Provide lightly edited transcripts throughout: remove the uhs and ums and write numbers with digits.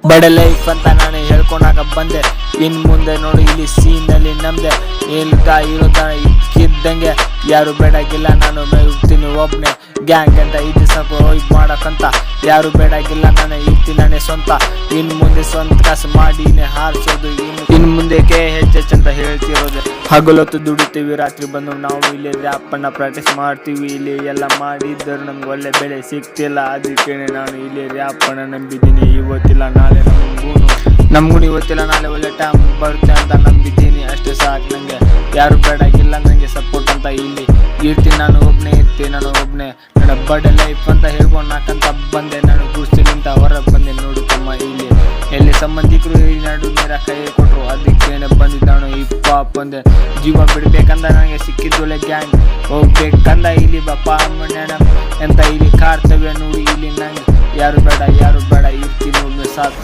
ಬಡ ಲೈಫ್ ಅಂತ ನಾನು ಹೇಳ್ಕೊಂಡಾಗ ಬಂದೆ. ಇನ್ ಮುಂದೆ ನೋಡಿ ಇಲ್ಲಿ ಸೀನಲ್ಲಿ ನಮ್ದೆ ಇಲ್ತಾ ಇರುತ್ತಾ ಇದ್ದಂಗೆ ಯಾರು ಬೇಡಾಗಿಲ್ಲ, ನಾನು ಹೋಗ್ತೀನಿ ಒಬ್ನೇ. ಗ್ಯಾಂಗ್ ಅಂತ ಇದು ಸ್ವಲ್ಪ ಹೋಗಿ ಮಾಡಕ್ಕಂತ ಯಾರು ಬೇಡಾಗಿಲ್ಲ, ನಾನು ಇರ್ತೀನಿ ನಾನೇ ಸ್ವಂತ. ಇನ್ ಮುಂದೆ ಸ್ವಂತ ಕಾಸು ಮಾಡಿನೇ ಹಾರಿಸೋದು, ಇನ್ ಮುಂದಕ್ಕೆ ಹೆಚ್ಚೆಚ್ಚು ಅಂತ ಹೇಳ್ತಿರೋದು. ಹಗಲೊತ್ತು ದುಡಿತೀವಿ, ರಾತ್ರಿ ಬಂದು ನಾವು ಇಲ್ಲಿ ರ್ಯಾಪನ್ನ ಪ್ರಾಕ್ಟೀಸ್ ಮಾಡ್ತೀವಿ. ಇಲ್ಲಿ ಎಲ್ಲ ಮಾಡಿದ್ದರು ನಮ್ಗೆ ಒಳ್ಳೆ ಬೆಲೆ ಸಿಗ್ತಿಲ್ಲ, ಅದಕ್ಕೆ ನಾನು ಇಲ್ಲಿ ರ್ಯಾಪನ್ನ ನಂಬಿದ್ದೀನಿ. ಇವತ್ತಿಲ್ಲ ನಾಳೆ ನಮ್ಗೂ ಇವತ್ತಿಲ್ಲ ನಾಳೆ ಒಳ್ಳೆ ಟೈಮ್ ಬರುತ್ತೆ ಅಂತ ನಂಬಿದ್ದೀನಿ. ಅಷ್ಟೇ ಸಾಕು ನಂಗೆ, ಯಾರು ಬೇಡಾಗಿಲ್ಲ ನನಗೆ ಸಪೋರ್ಟ್ ಅಂತ. ಇಲ್ಲಿ ಇರ್ತೀನಿ ನಾನು ಒಬ್ಬನೇ, ಇರ್ತೀನಿ ನಾನು ಒಬ್ಬನೇ. ನನ್ನ ಬಡ ಲೈಫ್ ಅಂತ ಹೇಳ್ಕೊಂಡು ನಾಕಂತ ಬಂದೆ. ನಾನು ಗುಡಿಸಲಿಂದ ಹೊರಗೆ ಬಂದೆ. ನೋಡುತ್ತಮ್ಮ ಇಲ್ಲಿ ಎಲ್ಲಿ ಸಂಬಂಧಿಕರು ಈ ನಡು ನೀರ ಕೈ ಕೊಟ್ಟರು, ಅದಕ್ಕೇನೆ ಬಂದಿದ್ದಾನು ಹಿಪ್-ಹಾಪ್ ಬಂದೆ. ಜೀವ ಬಿಡ್ಬೇಕಂದ ನನಗೆ ಸಿಕ್ಕಿದ್ದೊಳ್ಳೆ ಗ್ಯಾಂಗ್, ಹೋಗ್ಬೇಕಂದ ಇಲ್ಲಿ ಬಪ್ಪ ಅಮ್ಮಣ್ಣ ಎಂತ ಇಲ್ಲಿ ಕಾರ್ತವ್ಯ ನೋಡಿ. ಇಲ್ಲಿ ನಂಗೆ ಯಾರು ಬೇಡ ಇರ್ತೀನಿ ಒಬ್ಬನೇ ಸಾಥ್.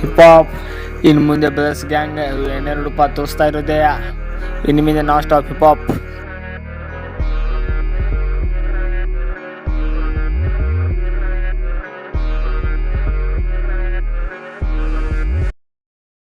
ಹಿಪ್-ಹಾಪ್ ಇನ್ನು ಮುಂದೆ ಬ್ರದರ್ಸ್ ಗ್ಯಾಂಗ್ 12 ತೋರಿಸ್ತಾ ಇರೋದೇ. ಇನ್ನು ಮುಂದೆ ನಾನ್ ಸ್ಟಾಪ್ ಹಿಪ್-ಹಾಪ್.